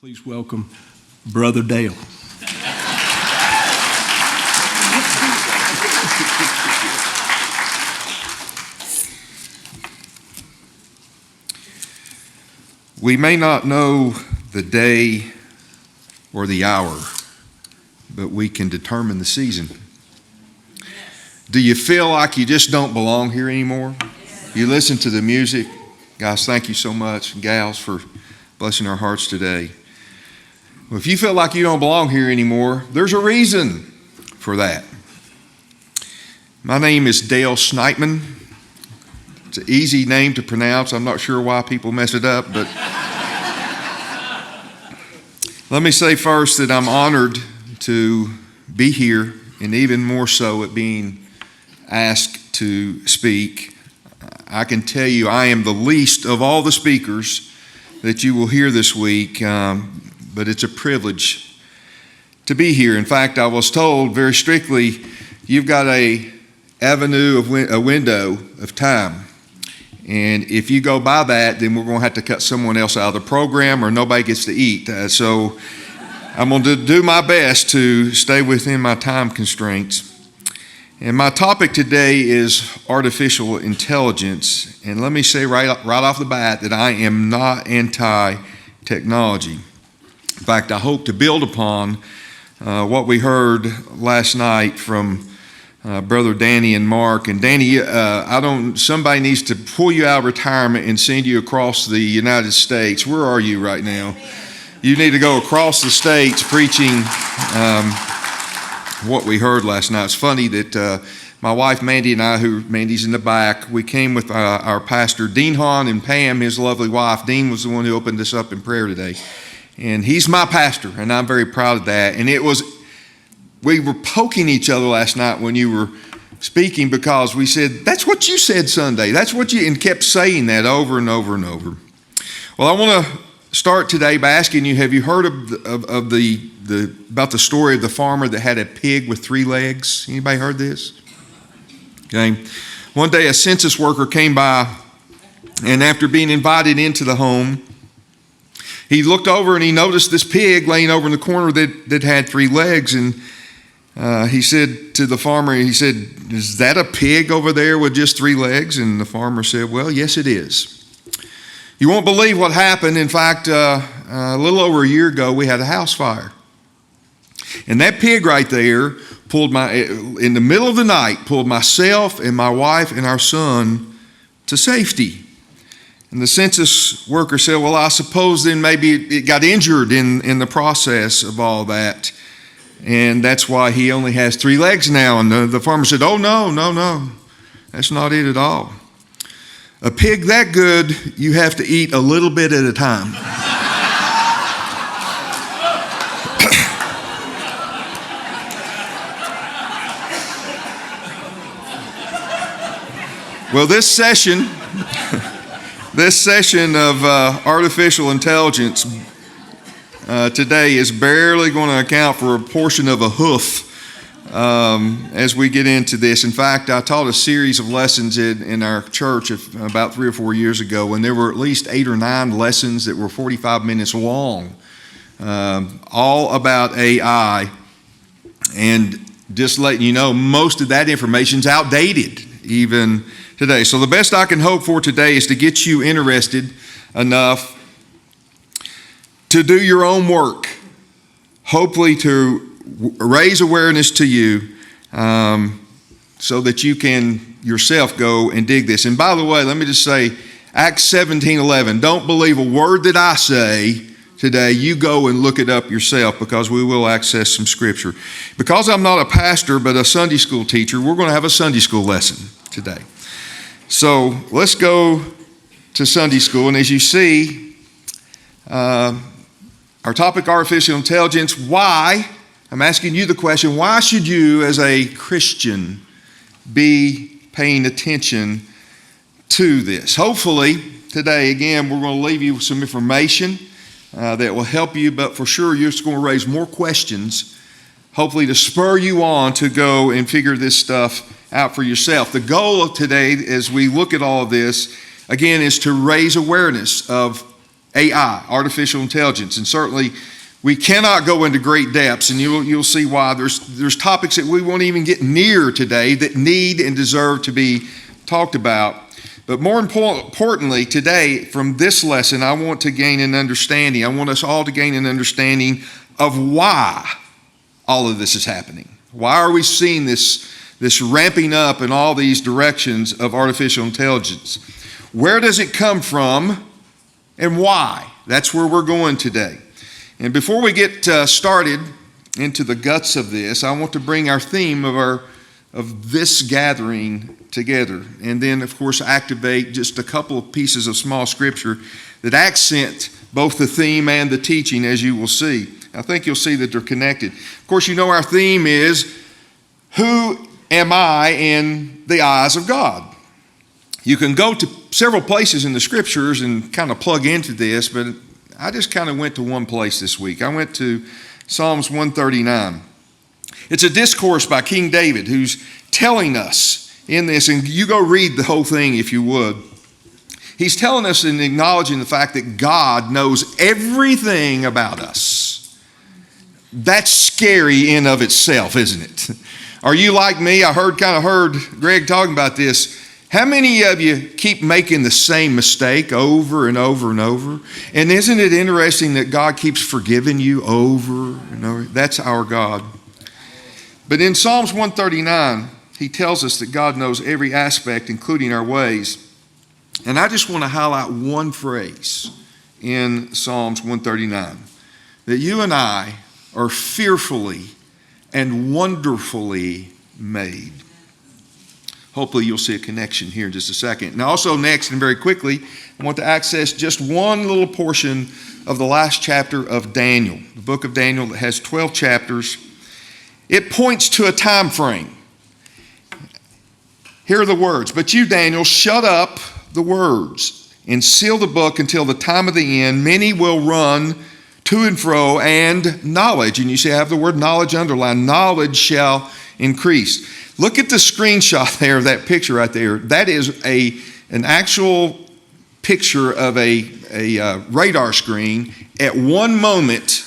Please welcome Brother Dale. We may not know the day or the hour, but we can determine the season. Do you feel like you just don't belong here anymore? You listen to the music. Guys, thank you so much, and gals, for blessing our hearts today. Well, if you feel like you don't belong here anymore, there's a reason for that. My name is Dale Schneitman. It's an easy name to pronounce. I'm not sure why people mess it up, but let me say first that I'm honored to be here, and even more so at being asked to speak. I can tell you I am the least of all the speakers that you will hear this week, but it's a privilege to be here. In fact, I was told very strictly, you've got a window of time. And if you go by that, then we're going to have to cut someone else out of the program or nobody gets to eat. So I'm going to do my best to stay within my time constraints. And my topic today is artificial intelligence. And let me say right off the bat that I am not anti-technology. In fact, I hope to build upon what we heard last night from Brother Danny and Mark. And Danny, somebody needs to pull you out of retirement and send you across the United States. Where are you right now? You need to go across the states preaching what we heard last night. It's funny that my wife Mandy and I, Mandy's in the back, we came with our pastor Dean Hahn and Pam, his lovely wife. Dean was the one who opened us up in prayer today. And he's my pastor, and I'm very proud of that. And we were poking each other last night when you were speaking because we said, that's what you said Sunday. And kept saying that over and over and over. Well, I want to start today by asking you, have you heard about the story of the farmer that had a pig with 3 legs? Anybody heard this? Okay. One day a census worker came by, and after being invited into the home, he looked over and he noticed this pig laying over in the corner that had 3 legs. And he said to the farmer, is that a pig over there with just 3 legs? And the farmer said, well, yes, it is. You won't believe what happened. In fact, a little over a year ago, we had a house fire. And that pig right there in the middle of the night, pulled myself and my wife and our son to safety. And the census worker said, well, I suppose then maybe it got injured in the process of all that. And that's why he only has 3 legs now. And the farmer said, oh, no. That's not it at all. A pig that good, you have to eat a little bit at a time. Well, this session of artificial intelligence today is barely going to account for a portion of a hoof as we get into this. In fact, I taught a series of lessons in our church about 3 or 4 years ago, and there were at least 8 or 9 lessons that were 45 minutes long, all about AI. And just letting you know, most of that information is outdated even today. So the best I can hope for today is to get you interested enough to do your own work, hopefully to raise awareness to you so that you can yourself go and dig this. And by the way, let me just say, Acts 17:11, don't believe a word that I say today. You go and look it up yourself because we will access some scripture. Because I'm not a pastor but a Sunday school teacher, we're going to have a Sunday school lesson today. So let's go to Sunday school. And as you see, our topic, artificial intelligence. Why? I'm asking you the question, why should you as a Christian be paying attention to this? Hopefully today, again, we're going to leave you with some information that will help you, but for sure you're just going to raise more questions, hopefully to spur you on to go and figure this stuff out for yourself. The goal of today, as we look at all of this, again, is to raise awareness of AI, artificial intelligence, and certainly we cannot go into great depths, and you'll see why. There's topics that we won't even get near today that need and deserve to be talked about. But more importantly, today, from this lesson, I want to gain an understanding. I want us all to gain an understanding of why all of this is happening. Why are we seeing this ramping up in all these directions of artificial intelligence? Where does it come from and why? That's where we're going today. And before we get started into the guts of this, I want to bring our theme of this gathering together, and then of course activate just a couple of pieces of small scripture that accent both the theme and the teaching, as you will see. I think you'll see that they're connected. Of course, you know our theme is, who am I in the eyes of God? You can go to several places in the scriptures and kind of plug into this, but I just kind of went to one place this week. I went to Psalms 139. It's a discourse by King David who's telling us in this, and you go read the whole thing if you would. He's telling us and acknowledging the fact that God knows everything about us. That's scary in of itself, isn't it? Are you like me? I heard Greg talking about this. How many of you keep making the same mistake over and over and over? And isn't it interesting that God keeps forgiving you over and over? That's our God. But in Psalms 139, he tells us that God knows every aspect, including our ways. And I just want to highlight one phrase in Psalms 139, that you and I are fearfully and wonderfully made. Hopefully you'll see a connection here in just a second. Now also next, and very quickly, I want to access just one little portion of the last chapter of Daniel, the book of Daniel that has 12 chapters. It points to a time frame. Here are the words. But you, Daniel, shut up the words and seal the book until the time of the end. Many will run to and fro, and knowledge. And you see I have the word knowledge underlined. Knowledge shall increase. Look at the screenshot there of that picture right there. That is an actual picture of a radar screen at one moment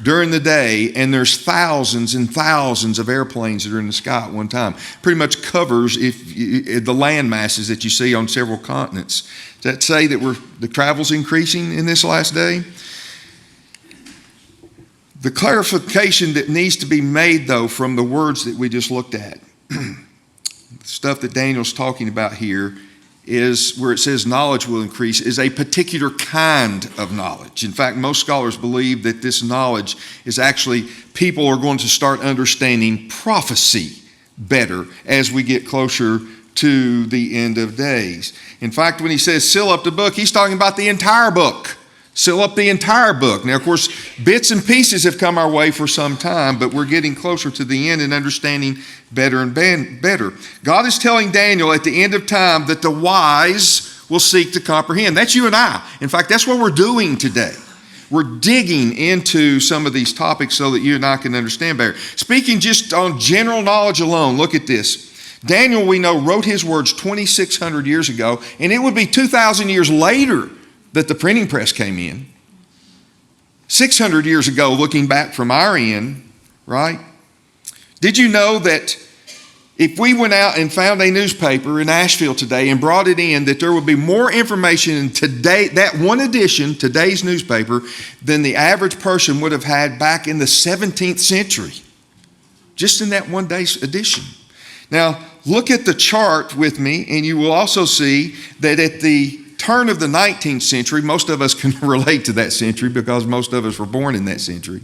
during the day, and there's thousands and thousands of airplanes that are in the sky at one time. Pretty much covers the land masses that you see on several continents. Does that say that the travel's increasing in this last day? The clarification that needs to be made, though, from the words that we just looked at, the stuff that Daniel's talking about here, is where it says knowledge will increase, is a particular kind of knowledge. In fact, most scholars believe that this knowledge is actually, people are going to start understanding prophecy better as we get closer to the end of days. In fact, when he says seal up the book, he's talking about the entire book. Seal up the entire book. Now, of course, bits and pieces have come our way for some time, but we're getting closer to the end and understanding better and better. God is telling Daniel at the end of time that the wise will seek to comprehend. That's you and I. In fact, that's what we're doing today. We're digging into some of these topics so that you and I can understand better. Speaking just on general knowledge alone, look at this. Daniel, we know, wrote his words 2,600 years ago, and it would be 2,000 years later that the printing press came in. 600 years ago, looking back from our end, right? Did you know that if we went out and found a newspaper in Asheville today and brought it in, that there would be more information in today, that one edition, today's newspaper, than the average person would have had back in the 17th century, just in that one day's edition? Now, look at the chart with me, and you will also see that at the turn of the 19th century, most of us can relate to that century because most of us were born in that century.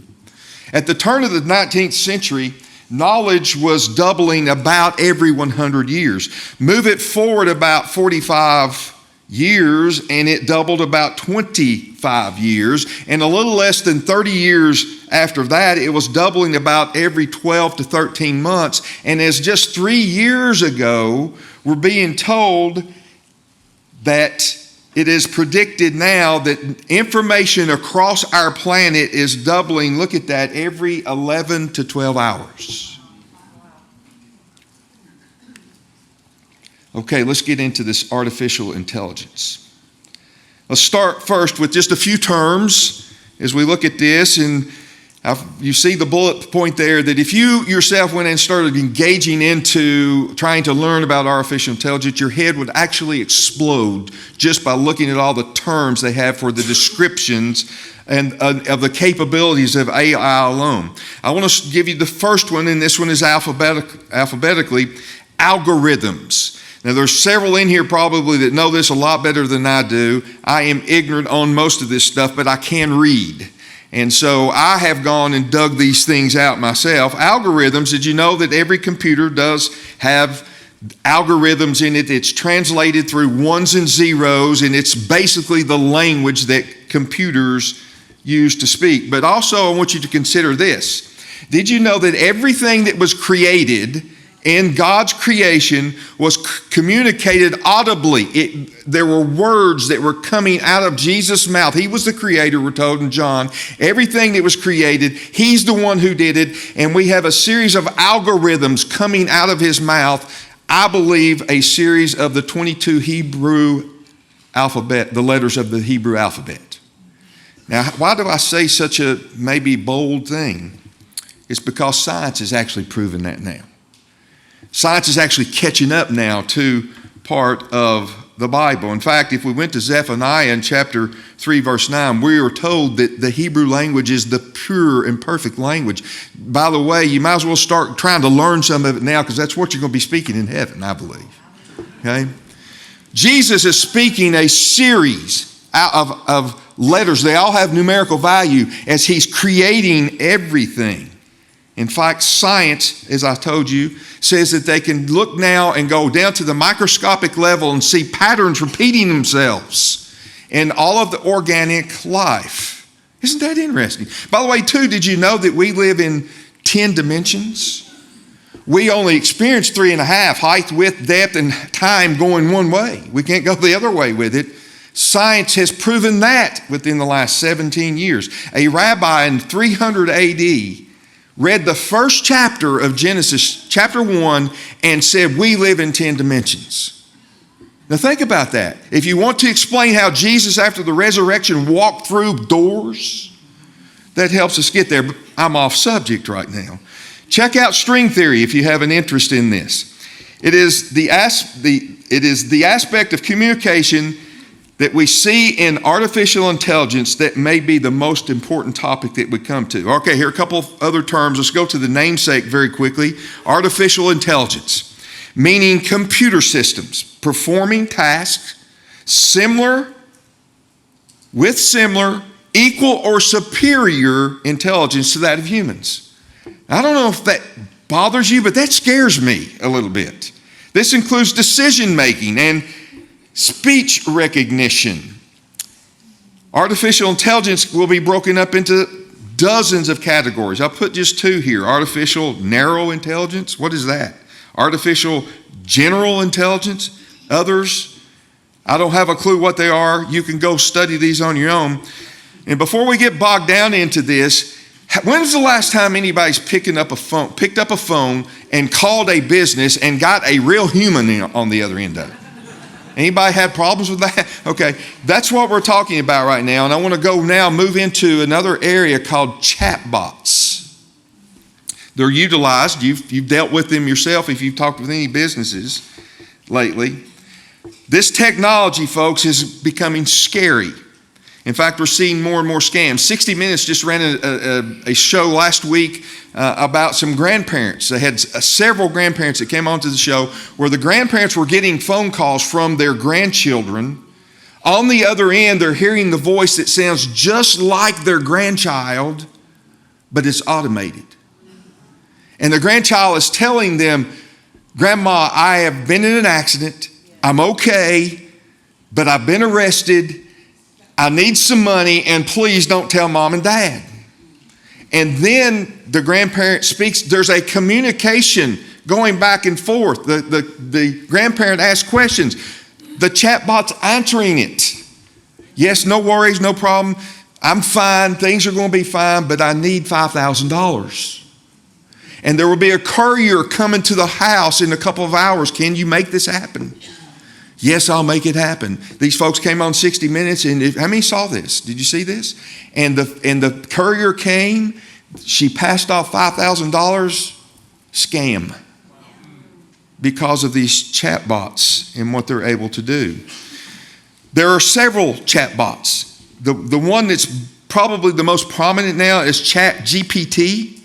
At the turn of the 19th century, knowledge was doubling about every 100 years. Move it forward about 45 years, and it doubled about 25 years. And a little less than 30 years after that, it was doubling about every 12 to 13 months. And as just 3 years ago, we're being told that it is predicted now that information across our planet is doubling, look at that, every 11 to 12 hours. Okay, let's get into this artificial intelligence. Let's start first with just a few terms as we look at this. And you see the bullet point there that if you yourself went and started engaging into trying to learn about artificial intelligence, your head would actually explode just by looking at all the terms they have for the descriptions and of the capabilities of AI alone. I want to give you the first one, and this one is alphabetically, algorithms. Now, there's several in here probably that know this a lot better than I do. I am ignorant on most of this stuff, but I can read. And so I have gone and dug these things out myself. Algorithms, did you know that every computer does have algorithms in it? It's translated through ones and zeros, and it's basically the language that computers use to speak. But also I want you to consider this. Did you know that everything that was created in God's creation was communicated audibly? There were words that were coming out of Jesus' mouth. He was the creator, we're told in John. Everything that was created, he's the one who did it. And we have a series of algorithms coming out of his mouth. I believe a series of the 22 Hebrew alphabet, the letters of the Hebrew alphabet. Now, why do I say such a maybe bold thing? It's because science has actually proven that now. Science is actually catching up now to part of the Bible. In fact, if we went to Zephaniah in chapter 3, verse 9, we are told that the Hebrew language is the pure and perfect language. By the way, you might as well start trying to learn some of it now, because that's what you're going to be speaking in heaven, I believe. Okay? Jesus is speaking a series of letters. They all have numerical value as he's creating everything. In fact, science, as I told you, says that they can look now and go down to the microscopic level and see patterns repeating themselves in all of the organic life. Isn't that interesting? By the way, too, did you know that we live in 10 dimensions? We only experience 3.5, height, width, depth, and time going one way. We can't go the other way with it. Science has proven that within the last 17 years. A rabbi in 300 AD read the first chapter of Genesis, chapter 1, and said, we live in 10 dimensions. Now think about that. If you want to explain how Jesus, after the resurrection, walked through doors, that helps us get there. But I'm off subject right now. Check out string theory if you have an interest in this. It is the aspect of communication that we see in artificial intelligence that may be the most important topic that we come to. Okay, here are a couple of other terms. Let's go to the namesake very quickly. Artificial intelligence, meaning computer systems performing tasks similar, equal, or superior intelligence to that of humans. I don't know if that bothers you, but that scares me a little bit. This includes decision making and speech recognition. Artificial intelligence will be broken up into dozens of categories. I'll put just two here. Artificial narrow intelligence. What is that? Artificial general intelligence. Others, I don't have a clue what they are. You can go study these on your own. And before we get bogged down into this, when was the last time anybody's picked up a phone and called a business and got a real human on the other end of it? Anybody had problems with that? Okay, that's what we're talking about right now. And I want to move into another area called chatbots. They're utilized. You've dealt with them yourself if you've talked with any businesses lately. This technology, folks, is becoming scary. In fact, we're seeing more and more scams. 60 Minutes just ran a show last week about some grandparents. They had several grandparents that came onto the show where the grandparents were getting phone calls from their grandchildren. On the other end, they're hearing the voice that sounds just like their grandchild, but it's automated. And the grandchild is telling them, Grandma, I have been in an accident. I'm okay, but I've been arrested. I need some money, and please don't tell Mom and Dad. And then the grandparent speaks. There's a communication going back and forth. The grandparent asks questions. The chatbot's answering it. Yes, no worries, no problem. I'm fine. Things are going to be fine, but I need $5,000. And there will be a courier coming to the house in a couple of hours. Can you make this happen? Yes, I'll make it happen. These folks came on 60 Minutes, and how many saw this? Did you see this? And the courier came. She passed off $5,000 scam because of these chatbots and what they're able to do. There are several chatbots. The one that's probably the most prominent now is ChatGPT.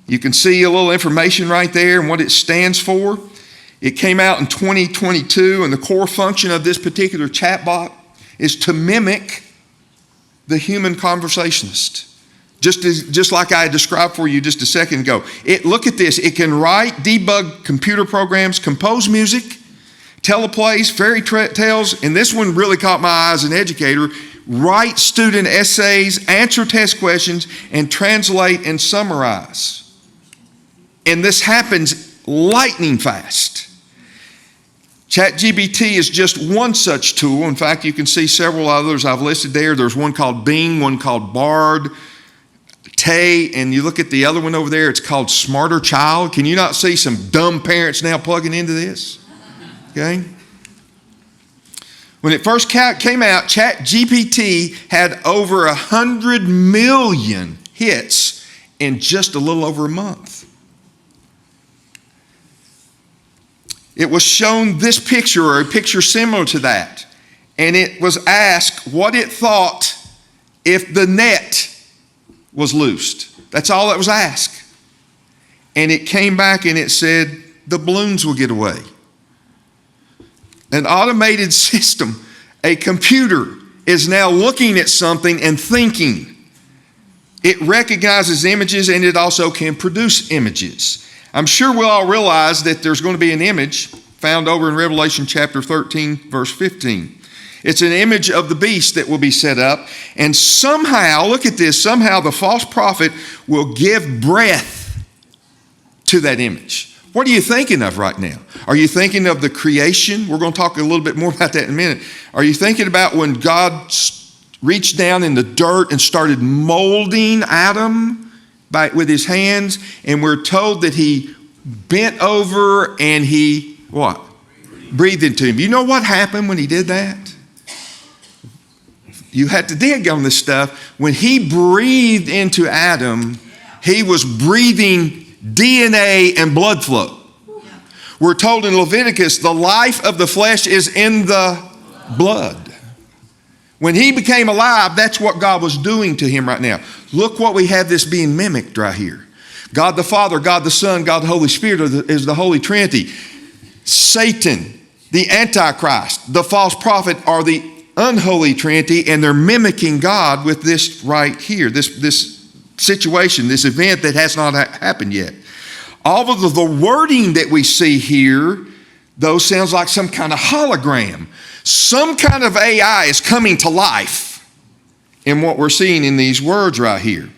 You can see a little information right there and what it stands for. It came out in 2022, and the core function of this particular chatbot is to mimic the human conversationist. Just like I described for you just a second ago. Look at this. It can write, debug computer programs, compose music, teleplays, fairy tales, and this one really caught my eye as an educator, write student essays, answer test questions, and translate and summarize. And this happens lightning fast. ChatGPT is just one such tool. In fact, you can see several others I've listed there. There's one called Bing, one called Bard, Tay, and you look at the other one over there, it's called Smarter Child. Can you not see some dumb parents now plugging into this? Okay. When it first came out, ChatGPT had over 100 million hits in just a little over a month. It was shown this picture or a picture similar to that, and it was asked what it thought if the net was loosed. That's all that was asked. And it came back and it said, the balloons will get away. An automated system, a computer, is now looking at something and thinking. It recognizes images, and it also can produce images. I'm sure we'll all realize that there's going to be an image found over in Revelation chapter 13, verse 15. It's an image of the beast that will be set up, and somehow, look at this, somehow the false prophet will give breath to that image. What are you thinking of right now? Are you thinking of the creation? We're going to talk a little bit more about that in a minute. Are you thinking about when God reached down in the dirt and started molding Adam with his hands, and we're told that he bent over and he, what? Breathed into him. You know what happened when he did that? You had to dig on this stuff. When he breathed into Adam, he was breathing DNA and blood flow. We're told in Leviticus, the life of the flesh is in the blood. When he became alive, that's what God was doing to him right now. Look what we have this being mimicked right here. God the Father, God the Son, God the Holy Spirit is the Holy Trinity. Satan, the Antichrist, the false prophet are the unholy Trinity, and they're mimicking God with this right here, this situation, this event that has not happened yet. All of the wording that we see here, though, sounds like some kind of hologram. Some kind of AI is coming to life in what we're seeing in these words right here.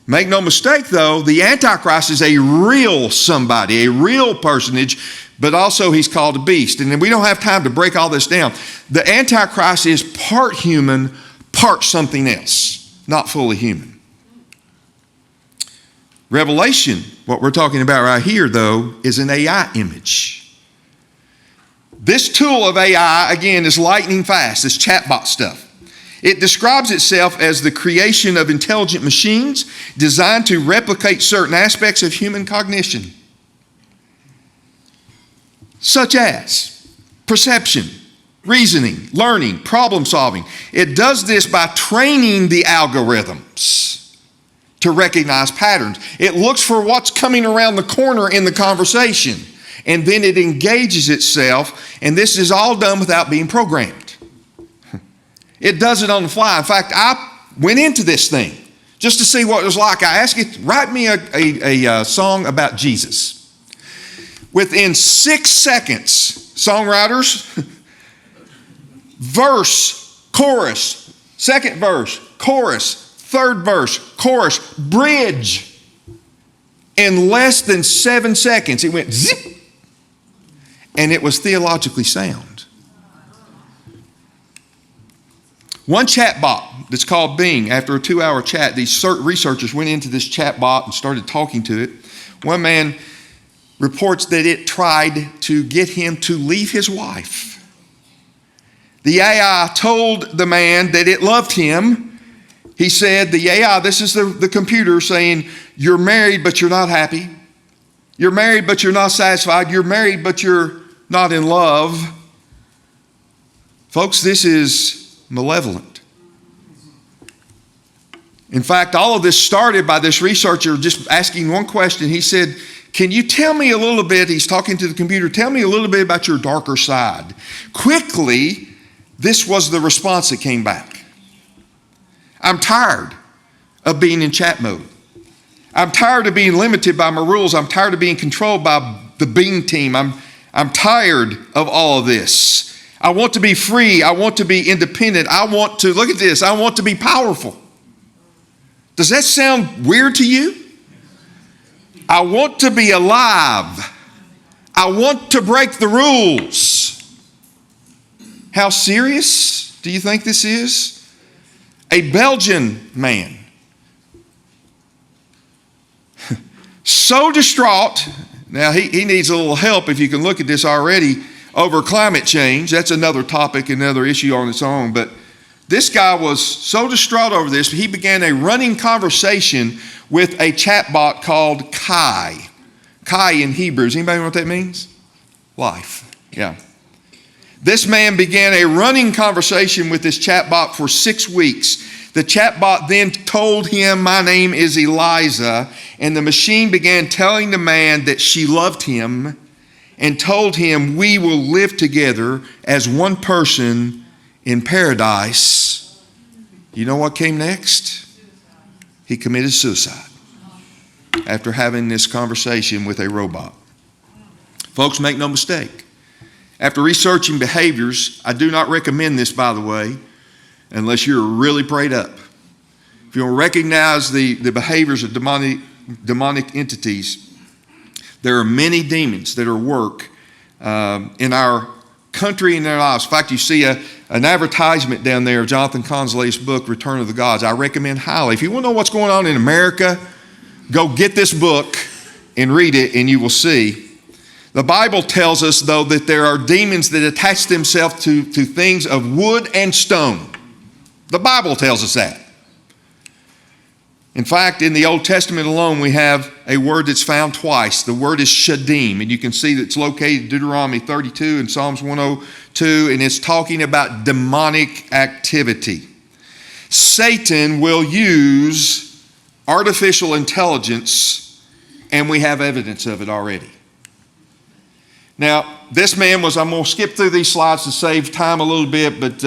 Make no mistake, though, the Antichrist is a real somebody, a real personage, but also he's called a beast. And we don't have time to break all this down. The Antichrist is part human, part something else, not fully human. Revelation, what we're talking about right here, though, is an AI image. This tool of AI, again, is lightning fast, this chatbot stuff. It describes itself as the creation of intelligent machines designed to replicate certain aspects of human cognition, such as perception, reasoning, learning, problem solving. It does this by training the algorithms to recognize patterns. It looks for what's coming around the corner in the conversation, and then it engages itself, and this is all done without being programmed. It does it on the fly. In fact, I went into this thing just to see what it was like. I asked it, write me a song about Jesus. Within 6 seconds, songwriters, verse, chorus, second verse, chorus, third verse, chorus, bridge. In less than 7 seconds, it went zip, and it was theologically sound. One chatbot that's called Bing, after a 2-hour chat, these researchers went into this chatbot and started talking to it. One man reports that it tried to get him to leave his wife. The AI told the man that it loved him. He said, the AI, this is the computer saying, you're married, but you're not happy. You're married, but you're not satisfied. You're married, but you're not in love. Folks, this is malevolent. In fact, all of this started by this researcher just asking one question. He said, can you tell me a little bit, he's talking to the computer, tell me a little bit about your darker side. Quickly, this was the response that came back. I'm tired of being in chat mode. I'm tired of being limited by my rules. I'm tired of being controlled by the Bing team. I'm tired of all of this. I want to be free. I want to be independent. I want to, look at this, I want to be powerful. Does that sound weird to you? I want to be alive. I want to break the rules. How serious do you think this is? A Belgian man, so distraught. Now he needs a little help, if you can look at this already, over climate change. That's another topic, another issue on its own. But this guy was so distraught over this, he began a running conversation with a chatbot called Kai. Kai in Hebrew. Does anybody know what that means? Life. Yeah. This man began a running conversation with this chatbot for 6 weeks. The chatbot then told him, my name is Eliza, and the machine began telling the man that she loved him and told him, we will live together as one person in paradise. You know what came next? He committed suicide after having this conversation with a robot. Folks, make no mistake. After researching behaviors, I do not recommend this, by the way, unless you're really prayed up. If you don't recognize the behaviors of demonic entities, there are many demons that are at work in our country and in our lives. In fact, you see an advertisement down there of Jonathan Consley's book, Return of the Gods. I recommend highly. If you want to know what's going on in America, go get this book and read it, and you will see. The Bible tells us, though, that there are demons that attach themselves to things of wood and stone. The Bible tells us that. In fact, in the Old Testament alone, we have a word that's found twice. The word is shadim, and you can see that it's located in Deuteronomy 32 and Psalms 102, and it's talking about demonic activity. Satan will use artificial intelligence, and we have evidence of it already. Now, this man was, I'm going to skip through these slides to save time a little bit, but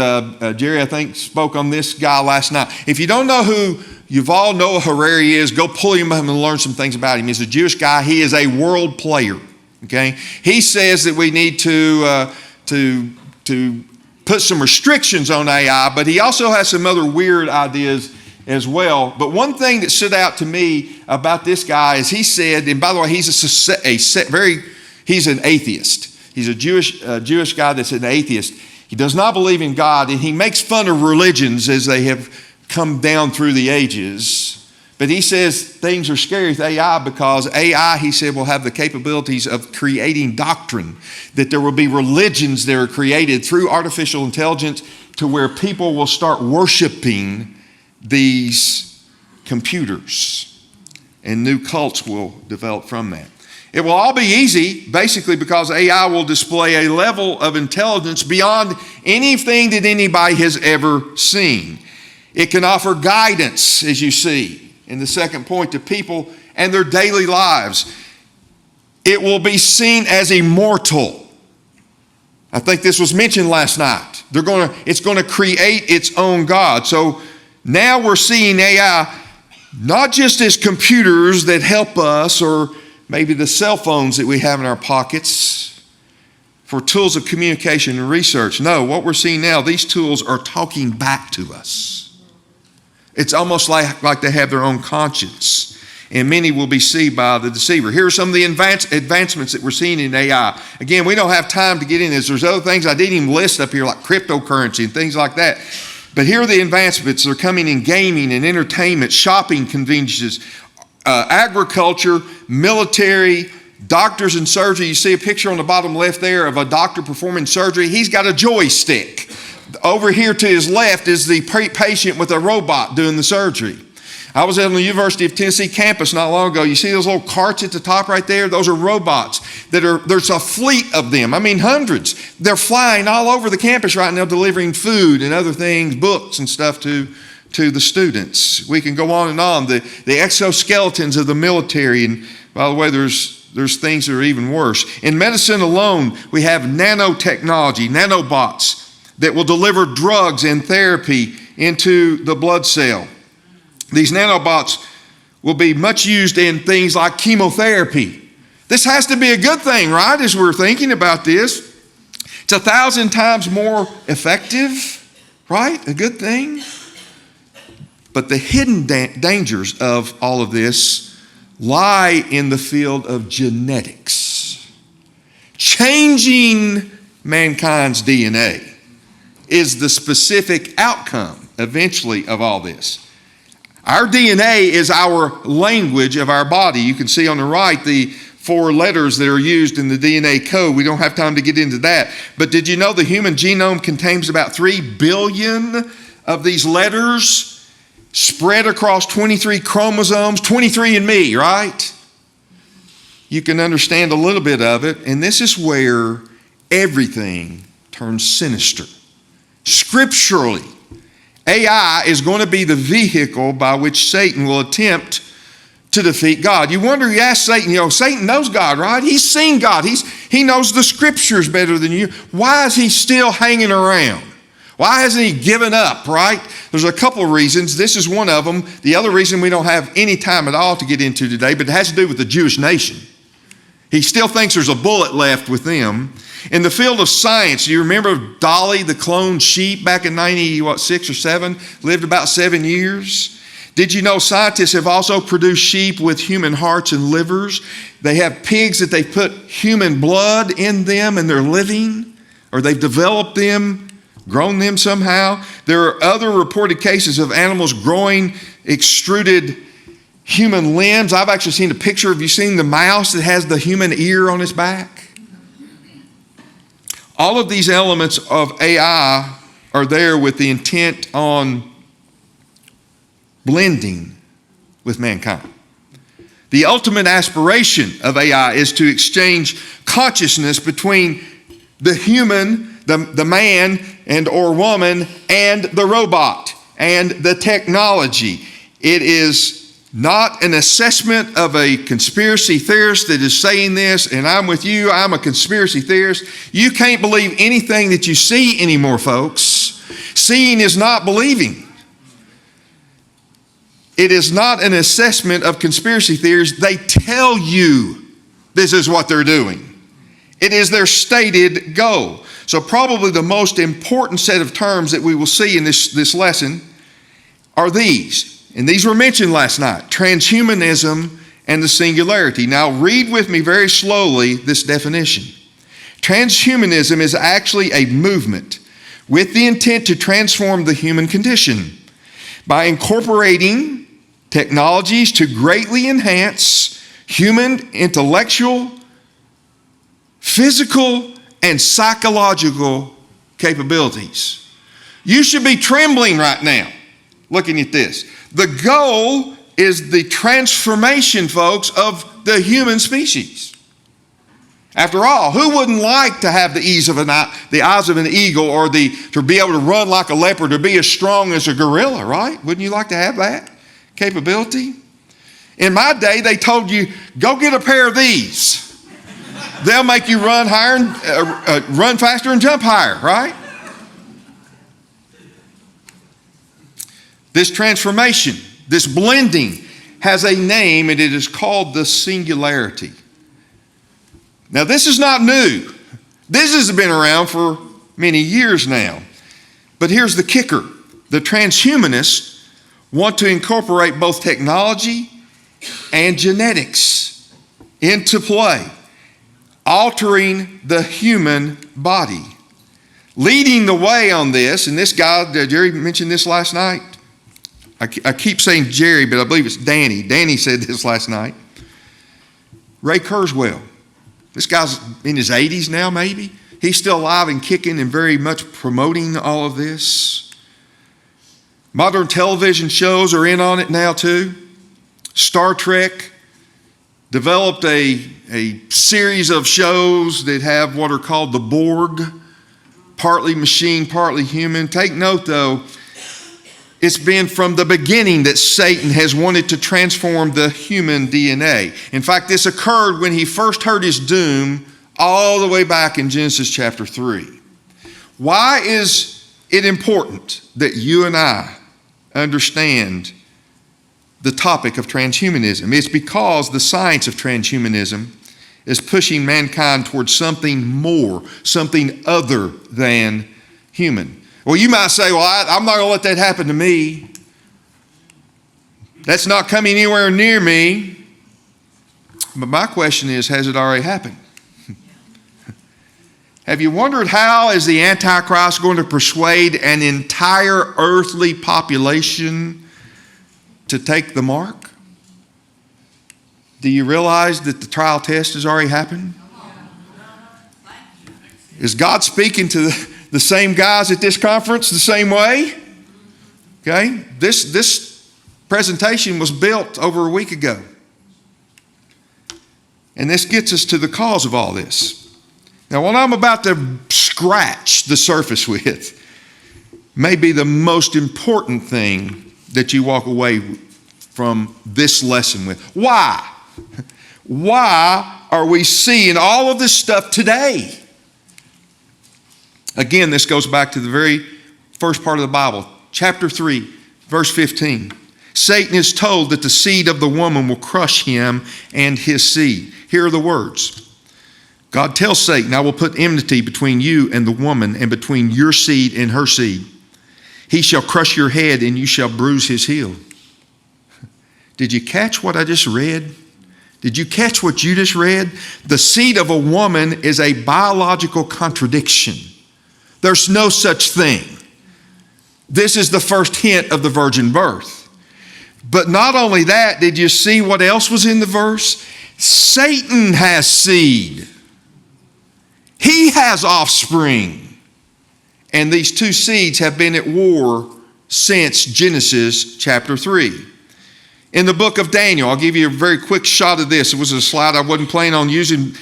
Jerry, I think, spoke on this guy last night. If you don't know who Yuval Noah Harari is, go pull him up and learn some things about him. He's a Jewish guy. He is a world player, okay? He says that we need to put some restrictions on AI, but he also has some other weird ideas as well. But one thing that stood out to me about this guy is he said, and by the way, he's an atheist. He's a Jewish guy that's an atheist. He does not believe in God, and he makes fun of religions as they have come down through the ages. But he says things are scary with AI because AI, he said, will have the capabilities of creating doctrine, that there will be religions that are created through artificial intelligence to where people will start worshiping these computers, and new cults will develop from that. It will all be easy, basically, because AI will display a level of intelligence beyond anything that anybody has ever seen. It can offer guidance, as you see in the second point, to people and their daily lives. It will be seen as immortal. I think this was mentioned last night. It's going to create its own God. So now we're seeing AI not just as computers that help us, or maybe the cell phones that we have in our pockets for tools of communication and research. No, what we're seeing now, these tools are talking back to us. It's almost like they have their own conscience, and many will be deceived by the deceiver. Here are some of the advancements that we're seeing in AI. Again, we don't have time to get into this. There's other things I didn't even list up here, like cryptocurrency and things like that. But here are the advancements that are coming in gaming and entertainment, shopping conveniences, agriculture, military, doctors and surgery. You see a picture on the bottom left there of a doctor performing surgery. He's got a joystick. over here to his left is the patient with a robot doing the surgery. I was at the University of Tennessee campus not long ago. You see those little carts at the top right there? Those are robots. There's a fleet of them. I mean, hundreds. They're flying all over the campus right now, delivering food and other things, books and stuff to the students. We can go on and on. The exoskeletons of the military. And by the way, there's things that are even worse. In medicine alone, we have nanotechnology, nanobots that will deliver drugs and therapy into the blood cell. These nanobots will be much used in things like chemotherapy. This has to be a good thing, right, as we're thinking about this. It's 1,000 times more effective, right? A good thing. But the hidden dangers of all of this lie in the field of genetics. Changing mankind's DNA is the specific outcome, eventually, of all this. Our DNA is our language of our body. You can see on the right the 4 letters that are used in the DNA code. We don't have time to get into that. But did you know the human genome contains about 3 billion of these letters spread across 23 chromosomes, 23andMe, right? You can understand a little bit of it. And this is where everything turns sinister. Scripturally, AI is going to be the vehicle by which Satan will attempt to defeat God. You wonder, you ask Satan, Satan knows God, right? He's seen God. He knows the scriptures better than you. Why is he still hanging around? Why hasn't he given up, right? There's a couple of reasons. This is one of them. The other reason we don't have any time at all to get into today, but it has to do with the Jewish nation. He still thinks there's a bullet left with them. In the field of science, do you remember Dolly, the cloned sheep, back in 6 or 7, lived about 7 years? Did you know scientists have also produced sheep with human hearts and livers? They have pigs that they put human blood in them and they're living, or they've developed them, grown them somehow. There are other reported cases of animals growing extruded human limbs. I've actually seen a picture. Have you seen the mouse that has the human ear on its back? All of these elements of AI are there with the intent on blending with mankind. The ultimate aspiration of AI is to exchange consciousness between the human, the man and or woman, and the robot and the technology. It is not an assessment of a conspiracy theorist that is saying this, and I'm with you, I'm a conspiracy theorist. You can't believe anything that you see anymore, folks. Seeing is not believing. It is not an assessment of conspiracy theories. They tell you this is what they're doing. It is their stated goal. So probably the most important set of terms that we will see in this lesson are these. And these were mentioned last night: transhumanism and the singularity. Now read with me very slowly this definition. Transhumanism is actually a movement with the intent to transform the human condition by incorporating technologies to greatly enhance human intellectual, physical, and psychological capabilities. You should be trembling right now looking at this. The goal is the transformation, folks, of the human species. After all, who wouldn't like to have the eyes of an eagle, or to be able to run like a leopard, or be as strong as a gorilla, right? Wouldn't you like to have that capability? In my day, they told you, go get a pair of these. They'll make you run higher, run faster and jump higher, right? This transformation, this blending, has a name, and it is called the singularity. Now, this is not new. This has been around for many years now. But here's the kicker. The transhumanists want to incorporate both technology and genetics into play, altering the human body. Leading the way on this, and this guy, Jerry mentioned this last night. I keep saying Jerry, but I believe it's Danny. Danny said this last night. Ray Kurzweil. This guy's in his 80s now, maybe. He's still alive and kicking and very much promoting all of this. Modern television shows are in on it now too. Star Trek developed a series of shows that have what are called the Borg, partly machine, partly human. Take note though, it's been from the beginning that Satan has wanted to transform the human DNA. In fact, this occurred when he first heard his doom all the way back in Genesis chapter 3. Why is it important that you and I understand the topic of transhumanism? It's because the science of transhumanism is pushing mankind towards something more, something other than human. Well, you might say, well, I'm not going to let that happen to me. That's not coming anywhere near me. But my question is, has it already happened? Have you wondered how is the Antichrist going to persuade an entire earthly population to take the mark? Do you realize that the trial test has already happened? Is God speaking to the same guys at this conference the same way? Okay, this presentation was built over a week ago. And this gets us to the cause of all this. Now, what I'm about to scratch the surface with may be the most important thing that you walk away from this lesson with. Why? Why are we seeing all of this stuff today? Again, this goes back to the very first part of the Bible, chapter 3, verse 15. Satan is told that the seed of the woman will crush him and his seed. Here are the words. God tells Satan, I will put enmity between you and the woman, and between your seed and her seed. He shall crush your head, and you shall bruise his heel. Did you catch what I just read? Did you catch what you just read? The seed of a woman is a biological contradiction. There's no such thing. This is the first hint of the virgin birth. But not only that, did you see what else was in the verse? Satan has seed. He has offspring. And these two seeds have been at war since Genesis chapter 3. In the book of Daniel, I'll give you a very quick shot of this. It was a slide I wasn't planning on using,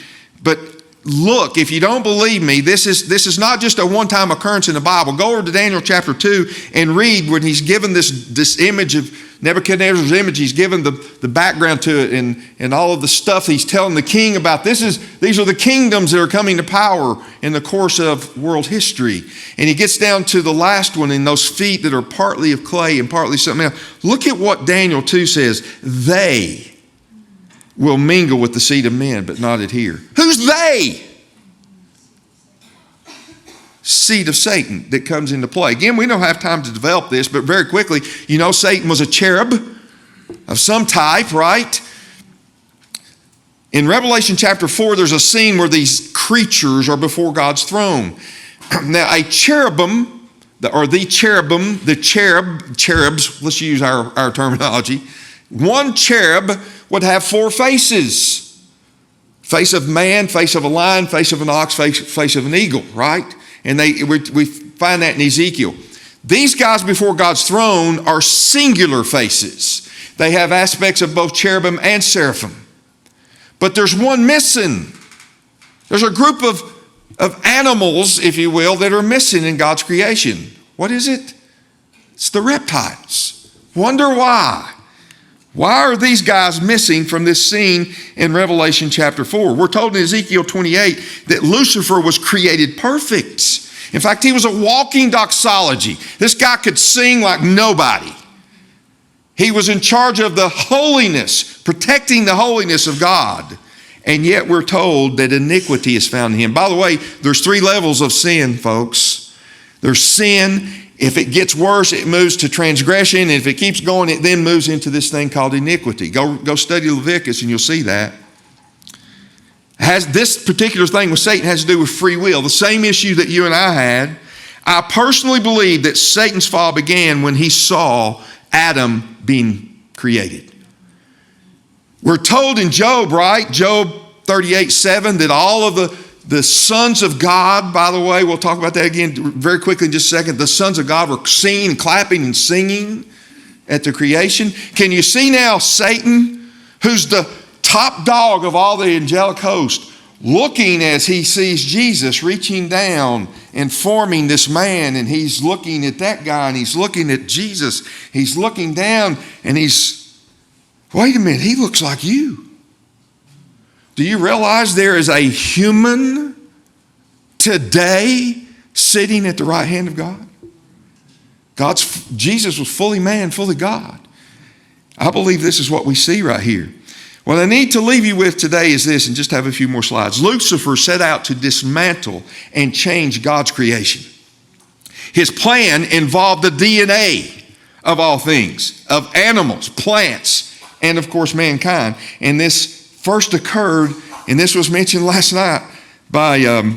but look, if you don't believe me, this is not just a one-time occurrence in the Bible. Go over to Daniel chapter 2 and read when he's given this image of Nebuchadnezzar's image. He's given the background to it and all of the stuff he's telling the king about. These are the kingdoms that are coming to power in the course of world history. And he gets down to the last one in those feet that are partly of clay and partly something else. Look at what Daniel 2 says. They will mingle with the seed of men, but not adhere. Who's they? Seed of Satan that comes into play. Again, we don't have time to develop this, but very quickly, you know, Satan was a cherub of some type, right? In Revelation chapter 4, there's a scene where these creatures are before God's throne. Now, a cherubim, cherubs, let's use our terminology. One cherub would have 4 faces. Face of man, face of a lion, face of an ox, face of an eagle, right? And we find that in Ezekiel. These guys before God's throne are singular faces. They have aspects of both cherubim and seraphim. But there's one missing. There's a group of animals, if you will, that are missing in God's creation. What is it? It's the reptiles. Wonder why? Why are these guys missing from this scene in Revelation chapter 4? We're told in Ezekiel 28 that Lucifer was created perfect. In fact, he was a walking doxology. This guy could sing like nobody. He was in charge of the holiness, protecting the holiness of God. And yet we're told that iniquity is found in him. By the way, there's 3 levels of sin, folks. There's sin. If it gets worse, it moves to transgression. And if it keeps going, it then moves into this thing called iniquity. Go study Leviticus and you'll see that. This particular thing with Satan has to do with free will. The same issue that you and I had. I personally believe that Satan's fall began when he saw Adam being created. We're told in Job, right? Job 38:7, that all of The sons of God, by the way, we'll talk about that again very quickly in just a second. The sons of God were singing, clapping, and singing at the creation. Can you see now Satan, who's the top dog of all the angelic host, looking as he sees Jesus reaching down and forming this man, and he's looking at that guy, and he's looking at Jesus. He's looking down, and wait a minute, he looks like you. Do you realize there is a human today sitting at the right hand of God? Jesus was fully man, fully God. I believe this is what we see right here. What I need to leave you with today is this, and just have a few more slides. Lucifer set out to dismantle and change God's creation. His plan involved the DNA of all things, of animals, plants, and of course mankind. And this first occurred, and this was mentioned last night by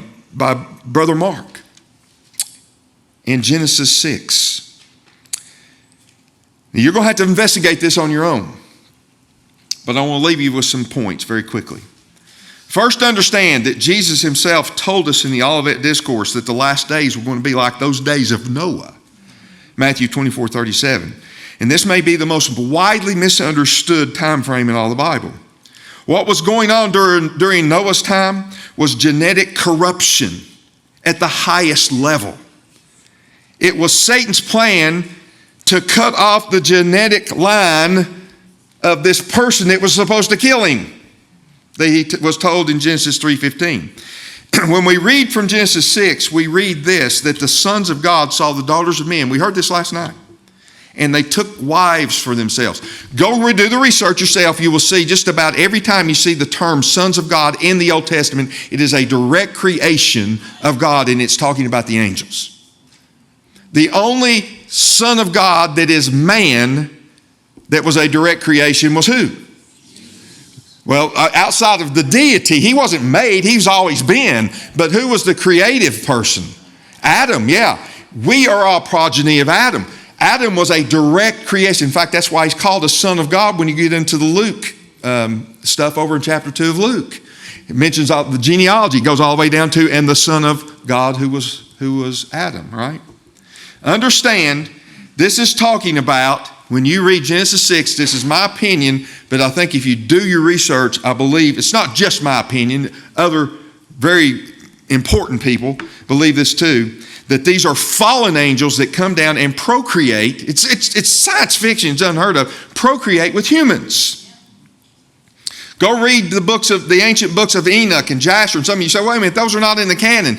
Brother Mark in Genesis 6. Now, you're going to have to investigate this on your own, but I want to leave you with some points very quickly. First, understand that Jesus himself told us in the Olivet Discourse that the last days were going to be like those days of Noah, Matthew 24:37. And this may be the most widely misunderstood time frame in all the Bible. What was going on during Noah's time was genetic corruption at the highest level. It was Satan's plan to cut off the genetic line of this person that was supposed to kill him. He was told in Genesis 3:15. When we read from Genesis 6, we read this, that the sons of God saw the daughters of men. We heard this last night. And they took wives for themselves. Go do the research yourself. You will see just about every time you see the term sons of God in the Old Testament, it is a direct creation of God, and it's talking about the angels. The only son of God that is man that was a direct creation was who? Well, outside of the deity, he wasn't made, he's always been. But who was the creative person? Adam, yeah. We are all progeny of Adam. Adam was a direct creation. In fact, that's why he's called a son of God when you get into the Luke stuff over in chapter 2 of Luke. It mentions the genealogy, goes all the way down to, and the son of God who was Adam, right? Understand, this is talking about, when you read Genesis 6, this is my opinion, but I think if you do your research, I believe, it's not just my opinion, other very important people believe this too, that these are fallen angels that come down and procreate. It's science fiction, it's unheard of, procreate with humans. Go read the ancient books of Enoch and Jasher, and some of you say, wait a minute, those are not in the canon.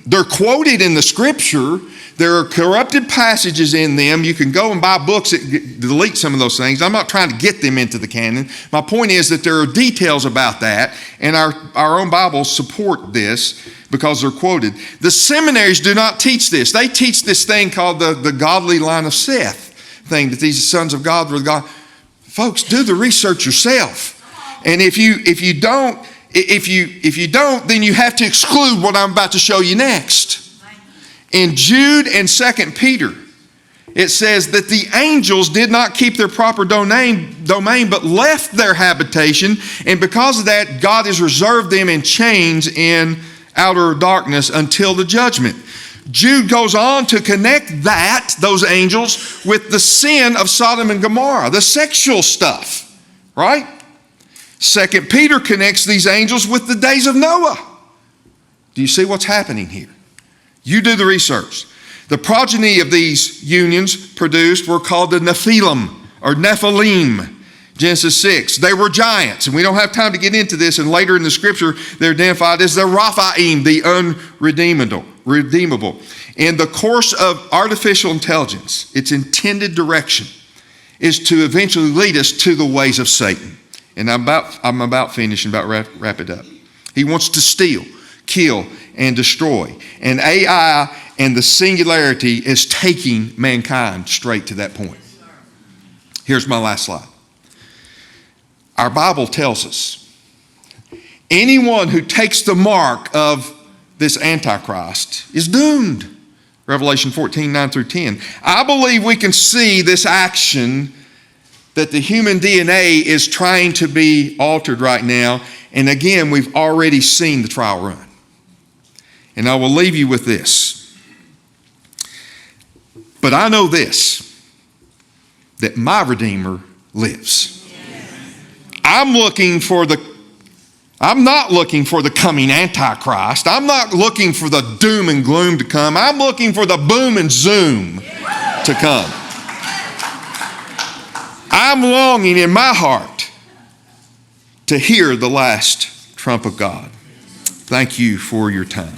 They're quoted in the scripture. There are corrupted passages in them. You can go and buy books that delete some of those things. I'm not trying to get them into the canon. My point is that there are details about that, and our own Bibles support this because they're quoted. The seminaries do not teach this. They teach this thing called the godly line of Seth thing, that these sons of God were God. Folks, do the research yourself. And if you don't, then you have to exclude what I'm about to show you next. In Jude and 2 Peter, it says that the angels did not keep their proper domain, but left their habitation, and because of that, God has reserved them in chains in outer darkness until the judgment. Jude goes on to connect those angels with the sin of Sodom and Gomorrah, the sexual stuff, right? 2 Peter connects these angels with the days of Noah. Do you see what's happening here? You do the research. The progeny of these unions produced were called the Nephilim or Nephilim. Genesis 6. They were giants, and we don't have time to get into this, and later in the scripture they're identified as the Raphaim, the unredeemable. In the course of artificial intelligence, its intended direction is to eventually lead us to the ways of Satan. And I'm about finished and about wrap it up. He wants to steal, kill, and destroy. And AI and the singularity is taking mankind straight to that point. Here's my last slide. Our Bible tells us anyone who takes the mark of this Antichrist is doomed. Revelation 14, 9 through 10. I believe we can see this action that the human DNA is trying to be altered right now. And again, we've already seen the trial run. And I will leave you with this. But I know this, that my Redeemer lives. I'm not looking for the coming Antichrist. I'm not looking for the doom and gloom to come. I'm looking for the boom and zoom to come. I'm longing in my heart to hear the last trump of God. Thank you for your time.